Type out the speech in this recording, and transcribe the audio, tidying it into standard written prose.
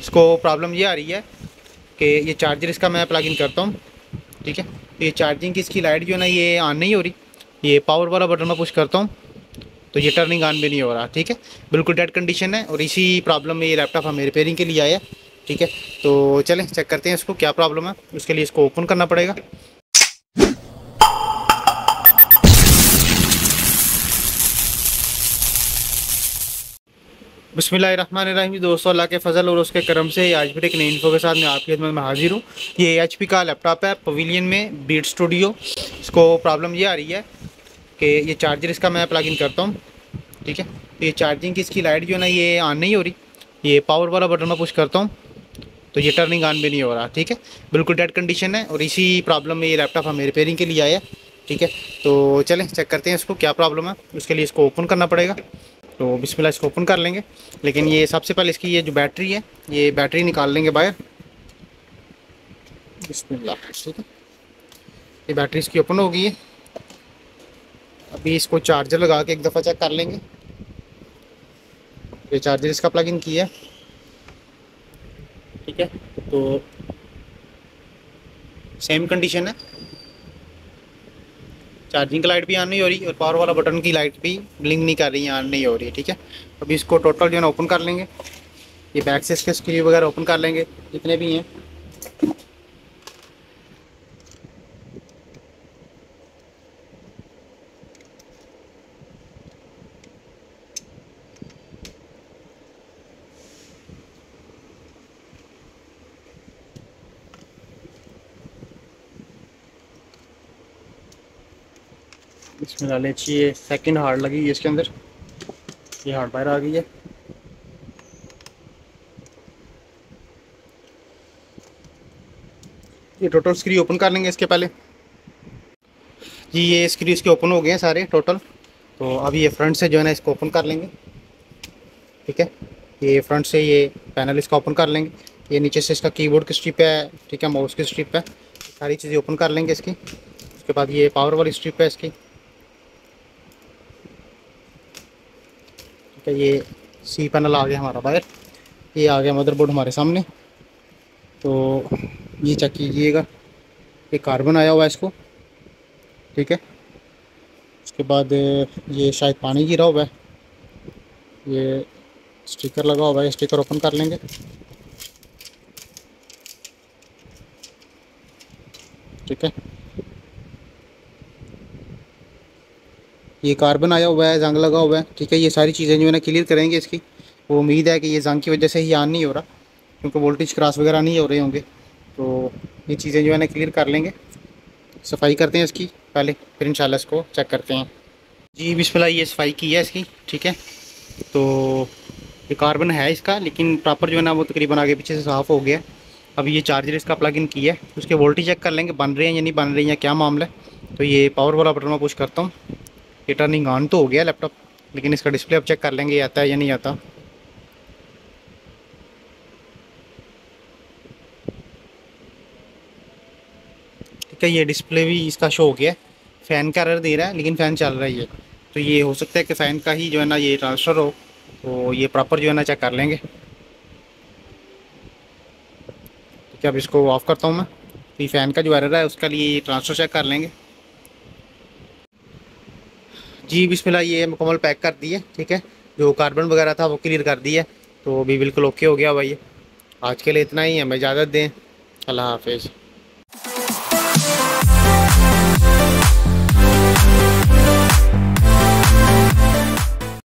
इसको प्रॉब्लम ये आ रही है कि ये चार्जर इसका मैं प्लग इन करता हूँ, ठीक है। तो ये चार्जिंग की इसकी लाइट जो है ना ये ऑन नहीं हो रही। ये पावर वाला बटन मैं पुश करता हूँ तो ये टर्निंग ऑन भी नहीं हो रहा, ठीक है। बिल्कुल डेड कंडीशन है और इसी प्रॉब्लम में ये लैपटॉप हमें रिपेयरिंग के लिए आया है, ठीक है। तो चलें चेक करते हैं इसको क्या प्रॉब्लम है। उसके लिए इसको ओपन करना पड़ेगा। बिस्मिल्लाहिर्रहमानिर्रहीम। दोस्तों, अल्लाह के फजल और उसके करम से आज भी एक नई इन्फो के साथ मैं आपकी खिदमत में हाजिर हूँ। ये HP का लैपटॉप है, पवेलियन में बीट स्टूडियो। इसको प्रॉब्लम ये आ रही है कि ये चार्जर इसका मैं प्लग इन करता हूँ, ठीक है। तो ये चार्जिंग की इसकी लाइट जो है ना ये ऑन नहीं हो रही। ये पावर वाला बटन मैं पुश करता हूँ तो ये टर्निंग ऑन भी नहीं हो रहा, ठीक है। बिल्कुल डेड कंडीशन है और इसी प्रॉब्लम में ये लैपटॉप हमें रिपेयरिंग के लिए आया है, ठीक है। तो चलें चेक करते हैं इसको क्या प्रॉब्लम है। उसके लिए इसको ओपन करना पड़ेगा। तो बिस्मिल्लाह इसको ओपन कर लेंगे, लेकिन ये सबसे पहले इसकी ये जो बैटरी है ये बैटरी निकाल लेंगे बाहर। बिस्मिल्लाह, ठीक है। ये बैटरी इसकी ओपन हो गई है। अभी इसको चार्जर लगा के एक दफ़ा चेक कर लेंगे। ये चार्जर इसका प्लग इन किया है, ठीक है। तो सेम कंडीशन है, चार्जिंग की लाइट भी ऑन नहीं हो रही और पावर वाला बटन की लाइट भी ब्लिंक नहीं कर रही है, ऑन नहीं हो रही है, ठीक है। अभी इसको टोटल जो है ना ओपन कर लेंगे। ये बैक से इसके स्क्रू वगैरह ओपन कर लेंगे जितने भी हैं। इसमें डालने चाहिए सेकंड हार्ड लगी है इसके अंदर, ये हार्ड बाहर आ गई है। ये टोटल स्क्रू ओपन कर लेंगे इसके पहले जी। ये स्क्रू इसके ओपन हो गए हैं सारे टोटल। तो अभी ये फ्रंट से जो है ना इसको ओपन कर लेंगे, ठीक है। ये फ्रंट से ये पैनल इसका ओपन कर लेंगे। ये नीचे से इसका कीबोर्ड की स्ट्रिप है, ठीक है, माउस की स्ट्रिप है, सारी चीज़ें ओपन कर लेंगे इसकी। उसके बाद ये पावर वाली स्ट्रिप है इसकी, ठीक है। ये सी पैनल आ गया हमारा बाहर। ये आ गया मदरबोर्ड हमारे सामने। तो ये चेक कीजिएगा, ये कार्बन आया हुआ है इसको, ठीक है। उसके बाद ये शायद पानी गिरा हुआ है, ये स्टिकर लगा हुआ है, स्टिकर ओपन कर लेंगे, ठीक है। ये कार्बन आया हुआ है, जंग लगा हुआ है, ठीक है। ये सारी चीज़ें जो है ना क्लियर करेंगे इसकी। वो उम्मीद है कि ये जंग की वजह से ही ऑन नहीं हो रहा, क्योंकि वोल्टेज क्रॉस वगैरह नहीं हो रहे होंगे। तो ये चीज़ें जो है ना क्लियर कर लेंगे। सफाई करते हैं इसकी पहले, फिर इंशाल्लाह इसको चेक करते हैं जी। बिस्मिल्लाह, ये सफाई की है इसकी, ठीक है। तो ये कार्बन है इसका, लेकिन प्रॉपर जो है ना वो तकरीबन आगे पीछे से साफ़ हो गया। अभी ये चार्जर इसका प्लग इन किया है, उसके वोल्टेज चेक कर लेंगे बन रहे हैं या नहीं बन रहे हैं या क्या मामला है। तो ये पावर वाला बटन मैं पुश करता हूँ। ये टर्निंग ऑन तो हो गया लैपटॉप, लेकिन इसका डिस्प्ले अब चेक कर लेंगे ये आता है या नहीं आता। ठीक है, ये डिस्प्ले भी इसका शो हो गया। फ़ैन का एरर दे रहा है, लेकिन फ़ैन चल रहा है ये। तो ये हो सकता है कि फ़ैन का ही जो है ना ये ट्रांसफ़र हो। तो ये प्रॉपर जो है ना चेक कर लेंगे। ठीक है, अब इसको ऑफ़ करता हूँ मैं। तो ये फ़ैन का जो एरर है उसका लिए ट्रांसफ़र चेक कर लेंगे जी। बिस्मिल्लाह, ये मुकम्मल पैक कर दिए, ठीक है। जो कार्बन वगैरह था वो क्लियर कर दिया। तो अभी बिल्कुल ओके हो गया भाई। आज के लिए इतना ही, हमें इजाज़त दें। अल्लाह हाफिज़।